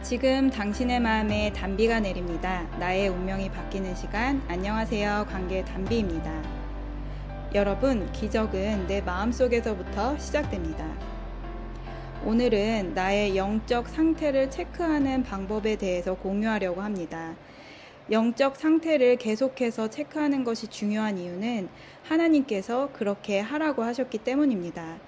지금 당신의 마음에 단비가 내립니다. 나의 운명이 바뀌는 시간. 안녕하세요. 관계 단비입니다. 여러분, 기적은 내 마음속에서부터 시작됩니다. 오늘은 나의 영적 상태를 체크하는 방법에 대해서 공유하려고 합니다. 영적 상태를 계속해서 체크하는 것이 중요한 이유는 하나님께서 그렇게 하라고 하셨기 때문입니다.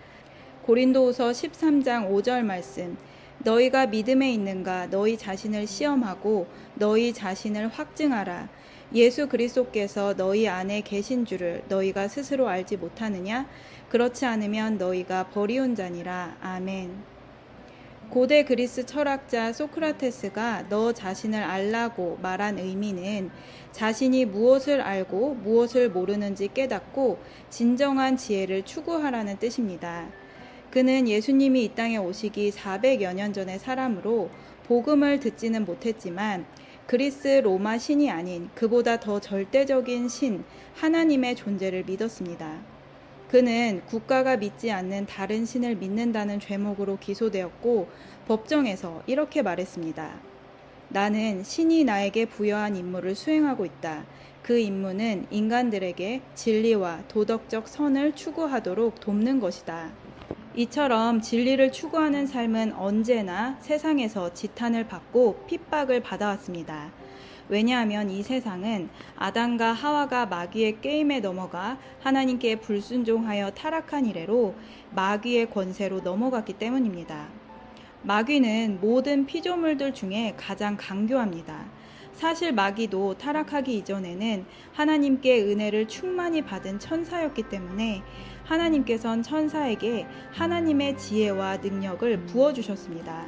고린도후서 13장 5절 말씀, 너희가 믿음에 있는가 너희 자신을 시험하고 너희 자신을 확증하라. 예수 그리스도께서 너희 안에 계신 줄을 너희가 스스로 알지 못하느냐? 그렇지 않으면 너희가 버리운 자니라. 아멘. 고대 그리스 철학자 소크라테스가 너 자신을 알라고 말한 의미는 자신이 무엇을 알고 무엇을 모르는지 깨닫고 진정한 지혜를 추구하라는 뜻입니다. 그는 예수님이 이 땅에 오시기 400여 년 전의 사람으로 복음을 듣지는 못했지만 그리스 로마 신이 아닌 그보다 더 절대적인 신, 하나님의 존재를 믿었습니다. 그는 국가가 믿지 않는 다른 신을 믿는다는 죄목으로 기소되었고 법정에서 이렇게 말했습니다. 나는 신이 나에게 부여한 임무를 수행하고 있다. 그 임무는 인간들에게 진리와 도덕적 선을 추구하도록 돕는 것이다. 이처럼 진리를 추구하는 삶은 언제나 세상에서 지탄을 받고 핍박을 받아왔습니다. 왜냐하면 이 세상은 아담과 하와가 마귀의 게임에 넘어가 하나님께 불순종하여 타락한 이래로 마귀의 권세로 넘어갔기 때문입니다. 마귀는 모든 피조물들 중에 가장 강교합니다. 사실 마귀도 타락하기 이전에는 하나님께 은혜를 충만히 받은 천사였기 때문에 하나님께서는 천사에게 하나님의 지혜와 능력을 부어주셨습니다.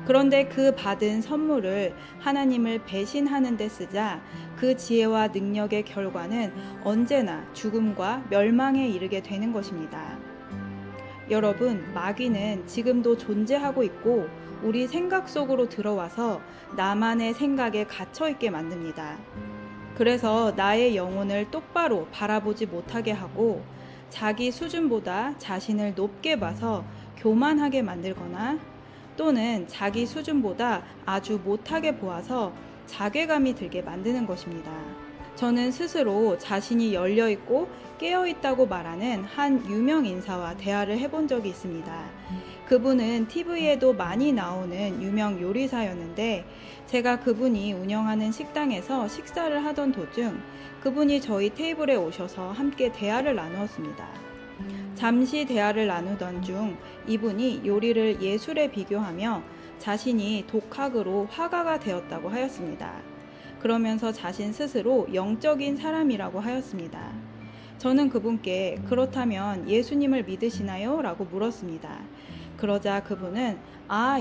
그런데 그 받은 선물을 하나님을 배신하는 데 쓰자 그 지혜와 능력의 결과는 언제나 죽음과 멸망에 이르게 되는 것입니다. 여러분, 마귀는 지금도 존재하고 있고 우리 생각 속으로 들어와서 나만의 생각에 갇혀있게 만듭니다. 그래서 나의 영혼을 똑바로 바라보지 못하게 하고 자기 수준보다 자신을 높게 봐서 교만하게 만들거나 또는 자기 수준보다 아주 못하게 보아서 자괴감이 들게 만드는 것입니다. 저는 스스로 자신이 열려있고 깨어있다고 말하는 한 유명 인사와 대화를 해본 적이 있습니다. 그분은 TV에도 많이 나오는 유명 요리사였는데 제가 그분이 운영하는 식당에서 식사를 하던 도중 그분이 저희 테이블에 오셔서 함께 대화를 나누었습니다. 잠시 대화를 나누던 중 이분이 요리를 예술에 비교하며 자신이 독학으로 화가가 되었다고 하였습니다. 그러면서 자신 스스로 영적인 사람이라고 하였습니다. 저는 그분께 그렇다면 예수님을 믿으시나요? 라고 물었습니다. 그러자 그분은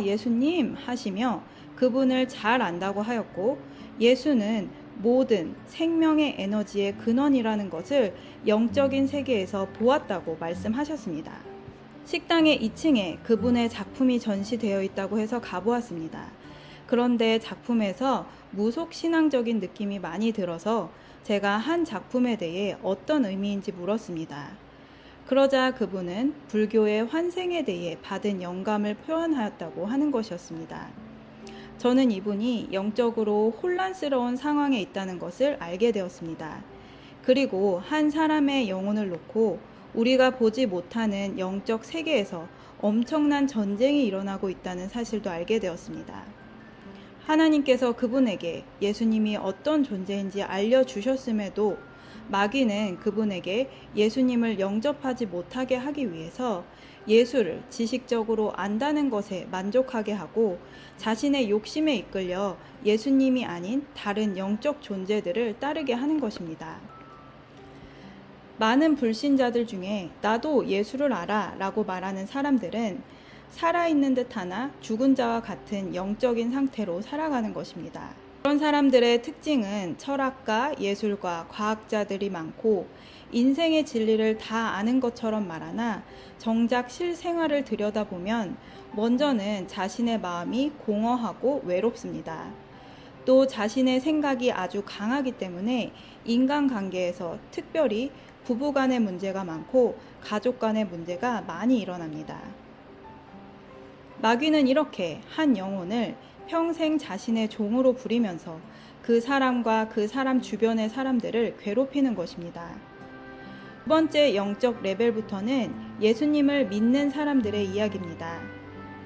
예수님 하시며 그분을 잘 안다고 하였고 예수는 모든 생명의 에너지의 근원이라는 것을 영적인 세계에서 보았다고 말씀하셨습니다. 식당의 2층에 그분의 작품이 전시되어 있다고 해서 가보았습니다. 그런데 작품에서 무속신앙적인 느낌이 많이 들어서 제가 한 작품에 대해 어떤 의미인지 물었습니다. 그러자 그분은 불교의 환생에 대해 받은 영감을 표현하였다고 하는 것이었습니다. 저는 이분이 영적으로 혼란스러운 상황에 있다는 것을 알게 되었습니다. 그리고 한 사람의 영혼을 놓고 우리가 보지 못하는 영적 세계에서 엄청난 전쟁이 일어나고 있다는 사실도 알게 되었습니다. 하나님께서 그분에게 예수님이 어떤 존재인지 알려주셨음에도 마귀는 그분에게 예수님을 영접하지 못하게 하기 위해서 예수를 지식적으로 안다는 것에 만족하게 하고 자신의 욕심에 이끌려 예수님이 아닌 다른 영적 존재들을 따르게 하는 것입니다. 많은 불신자들 중에 나도 예수를 알아 라고 말하는 사람들은 살아있는 듯 하나 죽은 자와 같은 영적인 상태로 살아가는 것입니다. 그런 사람들의 특징은 철학가, 예술가, 과학자들이 많고 인생의 진리를 다 아는 것처럼 말하나 정작 실생활을 들여다보면 먼저는 자신의 마음이 공허하고 외롭습니다. 또 자신의 생각이 아주 강하기 때문에 인간관계에서 특별히 부부 간의 문제가 많고 가족 간의 문제가 많이 일어납니다. 마귀는 이렇게 한 영혼을 평생 자신의 종으로 부리면서 그 사람과 그 사람 주변의 사람들을 괴롭히는 것입니다. 두 번째 영적 레벨부터는 예수님을 믿는 사람들의 이야기입니다.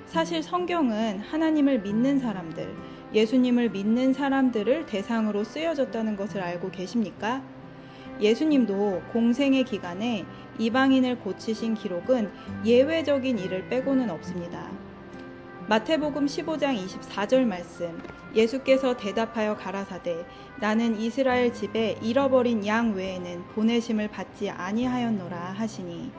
사실 성경은 하나님을 믿는 사람들, 예수님을 믿는 사람들을 대상으로 쓰여졌다는 것을 알고 계십니까? 예수님도 공생의 기간에 이방인을 고치신 기록은 예외적인 일을 빼고는 없습니다. 마태복음 15장 24절 말씀, 예수께서 대답하여 가라사대 나는 이스라엘 집에 잃어버린 양 외에는 보내심을 받지 아니하였노라 하시니,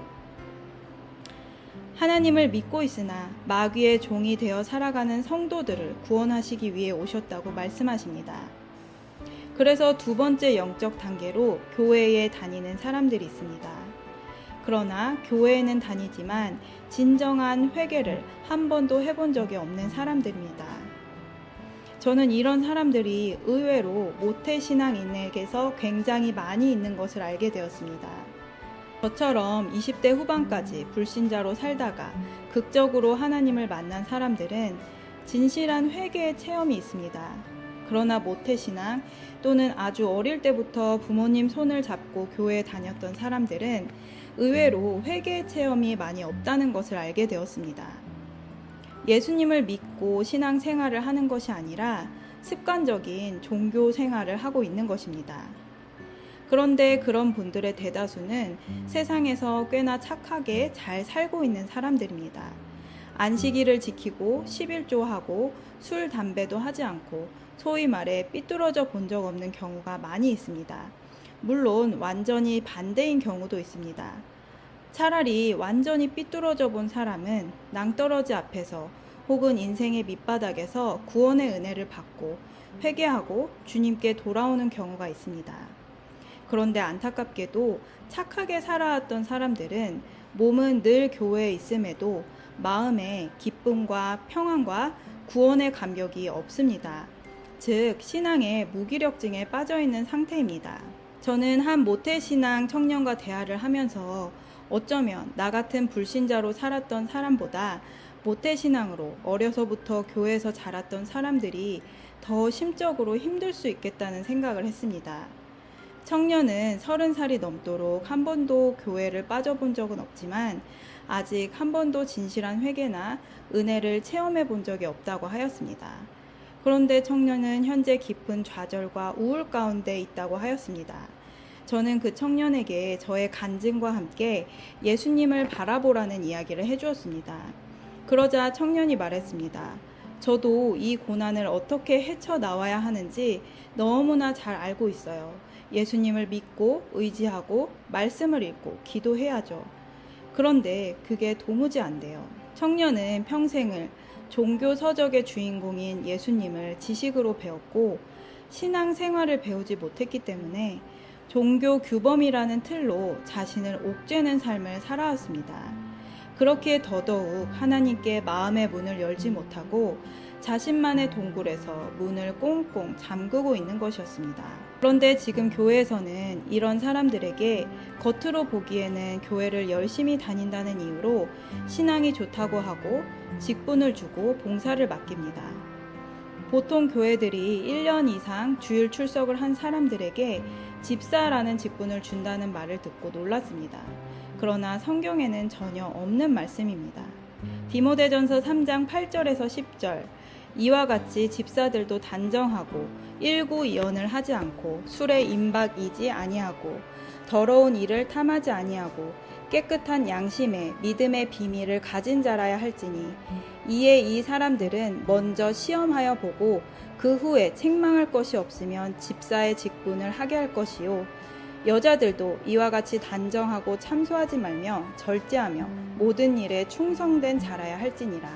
하나님을 믿고 있으나 마귀의 종이 되어 살아가는 성도들을 구원하시기 위해 오셨다고 말씀하십니다. 그래서 두 번째 영적 단계로 교회에 다니는 사람들이 있습니다. 그러나 교회에는 다니지만 진정한 회개를 한 번도 해본 적이 없는 사람들입니다. 저는 이런 사람들이 의외로 모태신앙인에게서 굉장히 많이 있는 것을 알게 되었습니다. 저처럼 20대 후반까지 불신자로 살다가 극적으로 하나님을 만난 사람들은 진실한 회개의 체험이 있습니다. 그러나 모태신앙 또는 아주 어릴 때부터 부모님 손을 잡고 교회에 다녔던 사람들은 의외로 회개의 체험이 많이 없다는 것을 알게 되었습니다. 예수님을 믿고 신앙 생활을 하는 것이 아니라 습관적인 종교 생활을 하고 있는 것입니다. 그런데 그런 분들의 대다수는 세상에서 꽤나 착하게 잘 살고 있는 사람들입니다. 안식일을 지키고 11조하고 술, 담배도 하지 않고 소위 말해 삐뚤어져 본 적 없는 경우가 많이 있습니다. 물론 완전히 반대인 경우도 있습니다. 차라리 완전히 삐뚤어져 본 사람은 낭떠러지 앞에서 혹은 인생의 밑바닥에서 구원의 은혜를 받고 회개하고 주님께 돌아오는 경우가 있습니다. 그런데 안타깝게도 착하게 살아왔던 사람들은 몸은 늘 교회에 있음에도 마음에 기쁨과 평안과 구원의 감격이 없습니다. 즉 신앙의 무기력증에 빠져있는 상태입니다. 저는 한 모태신앙 청년과 대화를 하면서 어쩌면 나 같은 불신자로 살았던 사람보다 모태신앙으로 어려서부터 교회에서 자랐던 사람들이 더 심적으로 힘들 수 있겠다는 생각을 했습니다. 청년은 30살이 넘도록 한 번도 교회를 빠져본 적은 없지만 아직 한 번도 진실한 회개나 은혜를 체험해 본 적이 없다고 하였습니다. 그런데 청년은 현재 깊은 좌절과 우울 가운데 있다고 하였습니다. 저는 그 청년에게 저의 간증과 함께 예수님을 바라보라는 이야기를 해주었습니다. 그러자 청년이 말했습니다. 저도 이 고난을 어떻게 헤쳐나와야 하는지 너무나 잘 알고 있어요. 예수님을 믿고 의지하고 말씀을 읽고 기도해야죠. 그런데 그게 도무지 안 돼요. 청년은 평생을 종교 서적의 주인공인 예수님을 지식으로 배웠고 신앙생활을 배우지 못했기 때문에 종교 규범이라는 틀로 자신을 옥죄는 삶을 살아왔습니다. 그렇기에 더더욱 하나님께 마음의 문을 열지 못하고 자신만의 동굴에서 문을 꽁꽁 잠그고 있는 것이었습니다. 그런데 지금 교회에서는 이런 사람들에게 겉으로 보기에는 교회를 열심히 다닌다는 이유로 신앙이 좋다고 하고 직분을 주고 봉사를 맡깁니다. 보통 교회들이 1년 이상 주일 출석을 한 사람들에게 집사라는 직분을 준다는 말을 듣고 놀랐습니다. 그러나 성경에는 전혀 없는 말씀입니다. 디모데전서 3장 8절에서 10절, 이와 같이 집사들도 단정하고 일구이언을 하지 않고 술에 임박이지 아니하고 더러운 일을 탐하지 아니하고 깨끗한 양심에 믿음의 비밀을 가진 자라야 할지니, 이에 이 사람들은 먼저 시험하여 보고 그 후에 책망할 것이 없으면 집사의 직분을 하게 할 것이요, 여자들도 이와 같이 단정하고 참소하지 말며 절제하며 모든 일에 충성된 자라야 할지니라.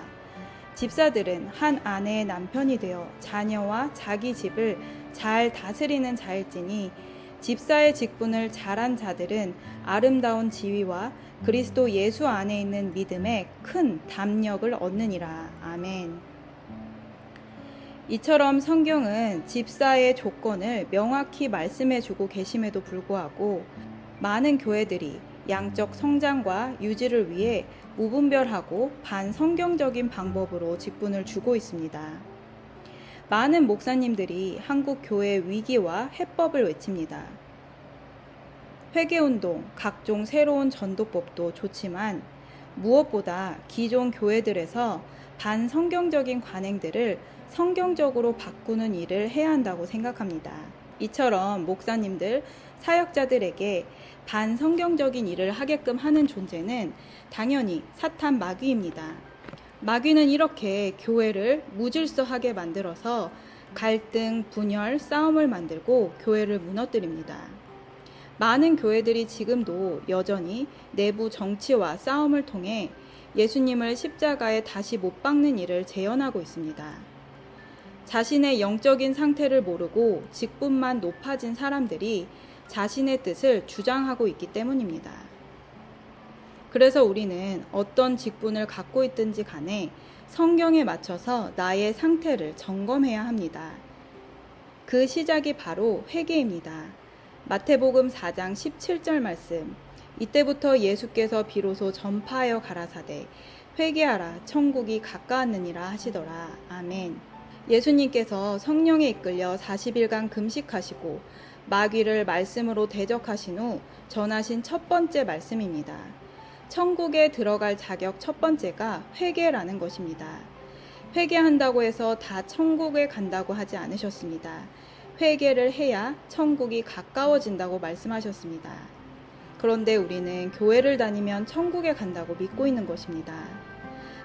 집사들은 한 아내의 남편이 되어 자녀와 자기 집을 잘 다스리는 자일지니, 집사의 직분을 잘한 자들은 아름다운 지위와 그리스도 예수 안에 있는 믿음에 큰 담력을 얻느니라. 아멘. 이처럼 성경은 집사의 조건을 명확히 말씀해주고 계심에도 불구하고 많은 교회들이 양적 성장과 유지를 위해 무분별하고 반성경적인 방법으로 직분을 주고 있습니다. 많은 목사님들이 한국 교회의 위기와 해법을 외칩니다. 회개운동, 각종 새로운 전도법도 좋지만 무엇보다 기존 교회들에서 반성경적인 관행들을 성경적으로 바꾸는 일을 해야 한다고 생각합니다. 이처럼 목사님들, 사역자들에게 반성경적인 일을 하게끔 하는 존재는 당연히 사탄 마귀입니다. 마귀는 이렇게 교회를 무질서하게 만들어서 갈등, 분열, 싸움을 만들고 교회를 무너뜨립니다. 많은 교회들이 지금도 여전히 내부 정치와 싸움을 통해 예수님을 십자가에 다시 못 박는 일을 재현하고 있습니다. 자신의 영적인 상태를 모르고 직분만 높아진 사람들이 자신의 뜻을 주장하고 있기 때문입니다. 그래서 우리는 어떤 직분을 갖고 있든지 간에 성경에 맞춰서 나의 상태를 점검해야 합니다. 그 시작이 바로 회개입니다. 마태복음 4장 17절 말씀. 이때부터 예수께서 비로소 전파하여 가라사대 회개하라 천국이 가까웠느니라 하시더라. 아멘. 예수님께서 성령에 이끌려 40일간 금식하시고 마귀를 말씀으로 대적하신 후 전하신 첫 번째 말씀입니다. 천국에 들어갈 자격 첫 번째가 회개라는 것입니다. 회개한다고 해서 다 천국에 간다고 하지 않으셨습니다. 회개를 해야 천국이 가까워진다고 말씀하셨습니다. 그런데 우리는 교회를 다니면 천국에 간다고 믿고 있는 것입니다.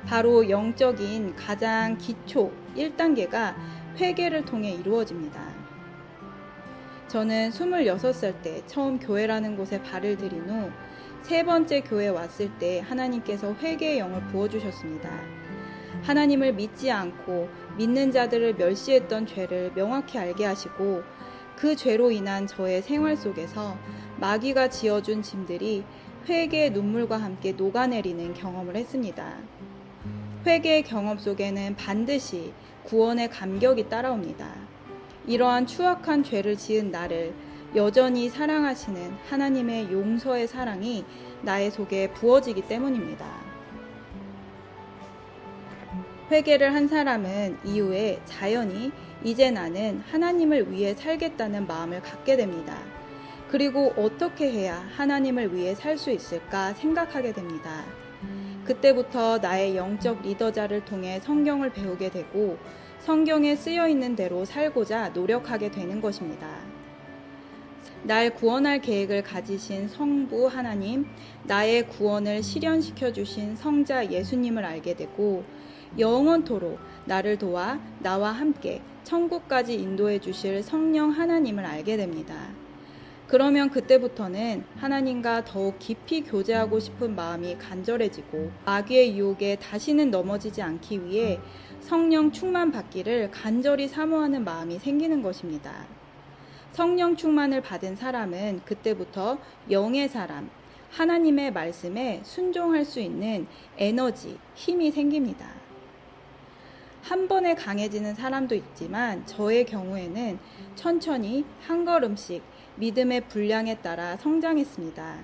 바로 영적인 가장 기초 1단계가 회개를 통해 이루어집니다. 저는 26살 때 처음 교회라는 곳에 발을 들인 후 세 번째 교회에 왔을 때 하나님께서 회개의 영을 부어주셨습니다. 하나님을 믿지 않고 믿는 자들을 멸시했던 죄를 명확히 알게 하시고 그 죄로 인한 저의 생활 속에서 마귀가 지어준 짐들이 회개의 눈물과 함께 녹아내리는 경험을 했습니다. 회개의 경험 속에는 반드시 구원의 감격이 따라옵니다. 이러한 추악한 죄를 지은 나를 여전히 사랑하시는 하나님의 용서의 사랑이 나의 속에 부어지기 때문입니다. 회개를 한 사람은 이후에 자연히 이제 나는 하나님을 위해 살겠다는 마음을 갖게 됩니다. 그리고 어떻게 해야 하나님을 위해 살 수 있을까 생각하게 됩니다. 그때부터 나의 영적 리더자를 통해 성경을 배우게 되고 성경에 쓰여 있는 대로 살고자 노력하게 되는 것입니다. 날 구원할 계획을 가지신 성부 하나님, 나의 구원을 실현시켜 주신 성자 예수님을 알게 되고 영원토록 나를 도와 나와 함께 천국까지 인도해 주실 성령 하나님을 알게 됩니다. 그러면 그때부터는 하나님과 더욱 깊이 교제하고 싶은 마음이 간절해지고 마귀의 유혹에 다시는 넘어지지 않기 위해 성령 충만 받기를 간절히 사모하는 마음이 생기는 것입니다. 성령 충만을 받은 사람은 그때부터 영의 사람, 하나님의 말씀에 순종할 수 있는 에너지, 힘이 생깁니다. 한 번에 강해지는 사람도 있지만 저의 경우에는 천천히 한 걸음씩 믿음의 분량에 따라 성장했습니다.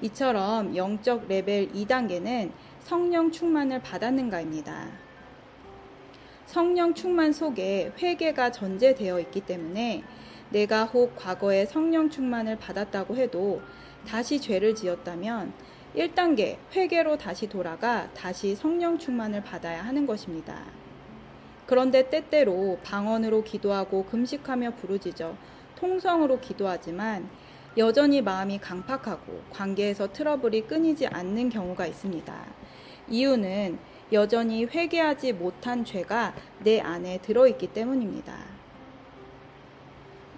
이처럼 영적 레벨 2단계는 성령 충만을 받았는가입니다. 성령 충만 속에 회개가 전제되어 있기 때문에 내가 혹 과거에 성령 충만을 받았다고 해도 다시 죄를 지었다면 1단계 회개로 다시 돌아가 다시 성령 충만을 받아야 하는 것입니다. 그런데 때때로 방언으로 기도하고 금식하며 부르짖어 통성으로 기도하지만 여전히 마음이 강팍하고 관계에서 트러블이 끊이지 않는 경우가 있습니다. 이유는 여전히 회개하지 못한 죄가 내 안에 들어있기 때문입니다.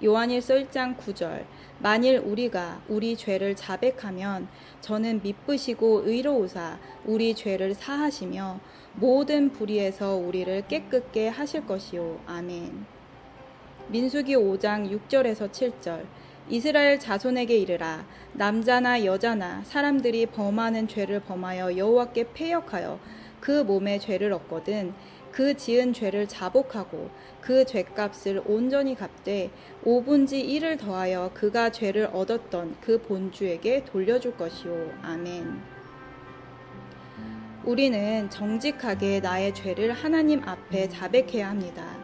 요한일서 1장 9절 만일 우리가 우리 죄를 자백하면 저는 미쁘시고 의로우사 우리 죄를 사하시며 모든 불의에서 우리를 깨끗게 하실 것이요. 아멘. 민수기 5장 6절에서 7절 이스라엘 자손에게 이르라 남자나 여자나 사람들이 범하는 죄를 범하여 여호와께 패역하여 그 몸에 죄를 얻거든 그 지은 죄를 자복하고 그 죄값을 온전히 갚되 5분지 1을 더하여 그가 죄를 얻었던 그 본주에게 돌려줄 것이요. 아멘. 우리는 정직하게 나의 죄를 하나님 앞에 자백해야 합니다.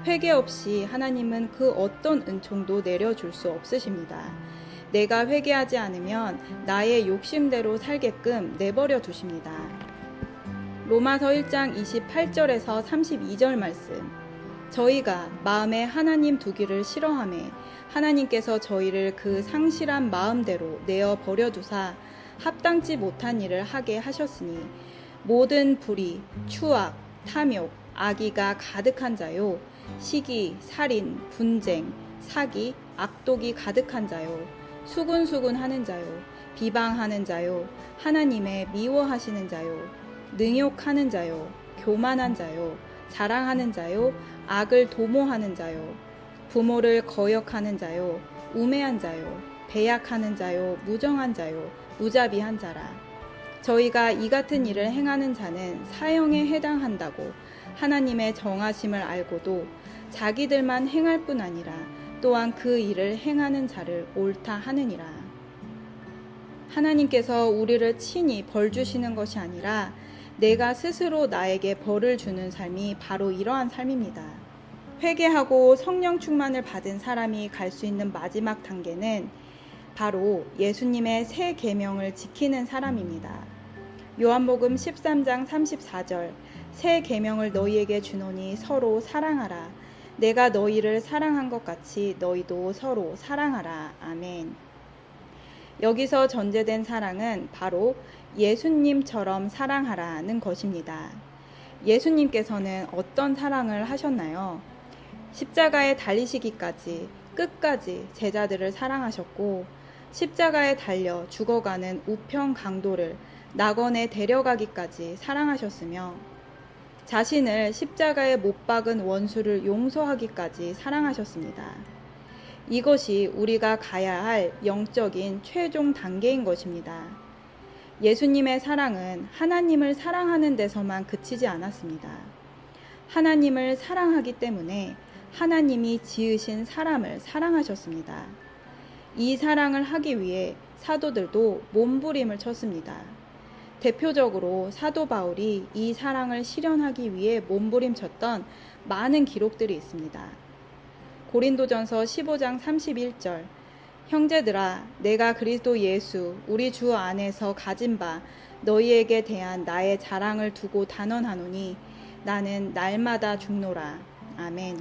회개 없이 하나님은 그 어떤 은총도 내려줄 수 없으십니다. 내가 회개하지 않으면 나의 욕심대로 살게끔 내버려 두십니다. 로마서 1장 28절에서 32절 말씀. 저희가 마음에 하나님 두기를 싫어하매 하나님께서 저희를 그 상실한 마음대로 내어 버려두사 합당치 못한 일을 하게 하셨으니 모든 불의, 추악, 탐욕, 악의가 가득한 자요, 시기, 살인, 분쟁, 사기, 악독이 가득한 자요, 수군수군 하는 자요, 비방하는 자요, 하나님의 미워하시는 자요, 능욕하는 자요, 교만한 자요, 자랑하는 자요, 악을 도모하는 자요, 부모를 거역하는 자요, 우매한 자요, 배약하는 자요, 무정한 자요, 무자비한 자라. 저희가 이 같은 일을 행하는 자는 사형에 해당한다고 하나님의 정하심을 알고도 자기들만 행할 뿐 아니라 또한 그 일을 행하는 자를 옳다 하느니라. 하나님께서 우리를 친히 벌 주시는 것이 아니라 내가 스스로 나에게 벌을 주는 삶이 바로 이러한 삶입니다. 회개하고 성령 충만을 받은 사람이 갈 수 있는 마지막 단계는 바로 예수님의 새 계명을 지키는 사람입니다. 요한복음 13장 34절 새 계명을 너희에게 주노니 서로 사랑하라. 내가 너희를 사랑한 것 같이 너희도 서로 사랑하라. 아멘. 여기서 전제된 사랑은 바로 예수님처럼 사랑하라는 것입니다. 예수님께서는 어떤 사랑을 하셨나요? 십자가에 달리시기까지 끝까지 제자들을 사랑하셨고 십자가에 달려 죽어가는 우편 강도를 낙원에 데려가기까지 사랑하셨으며 자신을 십자가에 못 박은 원수를 용서하기까지 사랑하셨습니다. 이것이 우리가 가야 할 영적인 최종 단계인 것입니다. 예수님의 사랑은 하나님을 사랑하는 데서만 그치지 않았습니다. 하나님을 사랑하기 때문에 하나님이 지으신 사람을 사랑하셨습니다. 이 사랑을 하기 위해 사도들도 몸부림을 쳤습니다. 대표적으로 사도 바울이 이 사랑을 실현하기 위해 몸부림쳤던 많은 기록들이 있습니다. 고린도전서 15장 31절 형제들아 내가 그리스도 예수 우리 주 안에서 가진 바 너희에게 대한 나의 자랑을 두고 단언하노니 나는 날마다 죽노라. 아멘.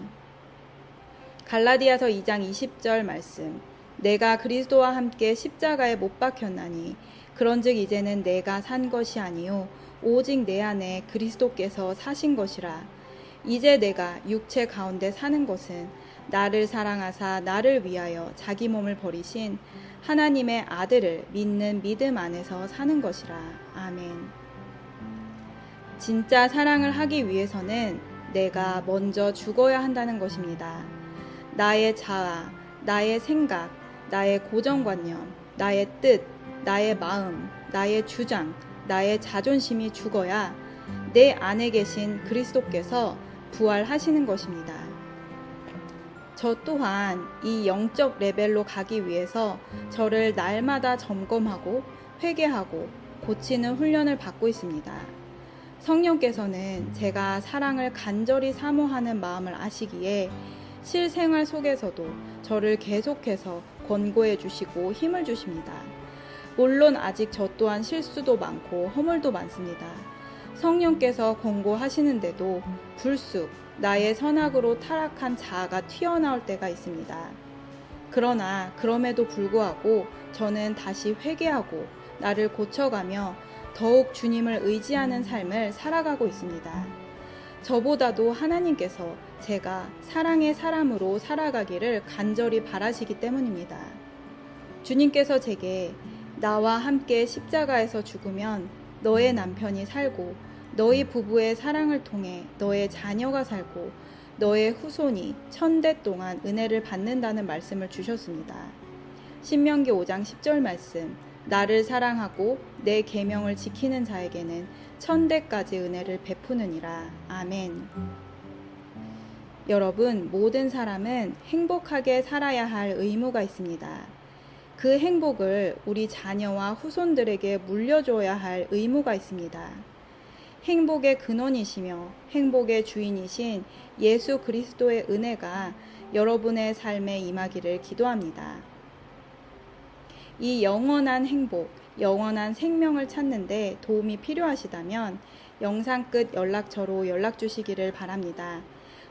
갈라디아서 2장 20절 말씀 내가 그리스도와 함께 십자가에 못 박혔나니 그런즉 이제는 내가 산 것이 아니요 오직 내 안에 그리스도께서 사신 것이라. 이제 내가 육체 가운데 사는 것은 나를 사랑하사 나를 위하여 자기 몸을 버리신 하나님의 아들을 믿는 믿음 안에서 사는 것이라. 아멘. 진짜 사랑을 하기 위해서는 내가 먼저 죽어야 한다는 것입니다. 나의 자아, 나의 생각, 나의 고정관념, 나의 뜻, 나의 마음, 나의 주장, 나의 자존심이 죽어야 내 안에 계신 그리스도께서 부활하시는 것입니다. 저 또한 이 영적 레벨로 가기 위해서 저를 날마다 점검하고 회개하고 고치는 훈련을 받고 있습니다. 성령께서는 제가 사랑을 간절히 사모하는 마음을 아시기에 실생활 속에서도 저를 계속해서 권고해 주시고 힘을 주십니다. 물론 아직 저 또한 실수도 많고 허물도 많습니다. 성령께서 권고하시는데도 불쑥 나의 선악으로 타락한 자아가 튀어나올 때가 있습니다. 그러나 그럼에도 불구하고 저는 다시 회개하고 나를 고쳐가며 더욱 주님을 의지하는 삶을 살아가고 있습니다. 저보다도 하나님께서 제가 사랑의 사람으로 살아가기를 간절히 바라시기 때문입니다. 주님께서 제게 나와 함께 십자가에서 죽으면 너의 남편이 살고 너희 부부의 사랑을 통해 너의 자녀가 살고 너의 후손이 1000대 동안 은혜를 받는다는 말씀을 주셨습니다. 신명기 5장 10절 말씀 나를 사랑하고 내 계명을 지키는 자에게는 1000대까지 은혜를 베푸느니라. 아멘. 여러분, 모든 사람은 행복하게 살아야 할 의무가 있습니다. 그 행복을 우리 자녀와 후손들에게 물려줘야 할 의무가 있습니다. 행복의 근원이시며 행복의 주인이신 예수 그리스도의 은혜가 여러분의 삶에 임하기를 기도합니다. 이 영원한 행복, 영원한 생명을 찾는데 도움이 필요하시다면 영상 끝 연락처로 연락 주시기를 바랍니다.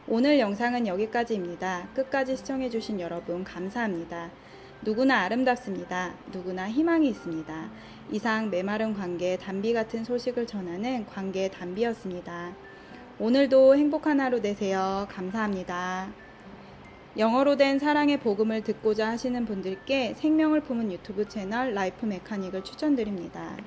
오늘 영상은 여기까지입니다. 끝까지 시청해주신 여러분 감사합니다. 누구나 아름답습니다. 누구나 희망이 있습니다. 이상 메마른 관계 담비 같은 소식을 전하는 관계 담비였습니다. 오늘도 행복한 하루 되세요. 감사합니다. 영어로 된 사랑의 복음을 듣고자 하시는 분들께 생명을 품은 유튜브 채널 라이프 메카닉을 추천드립니다.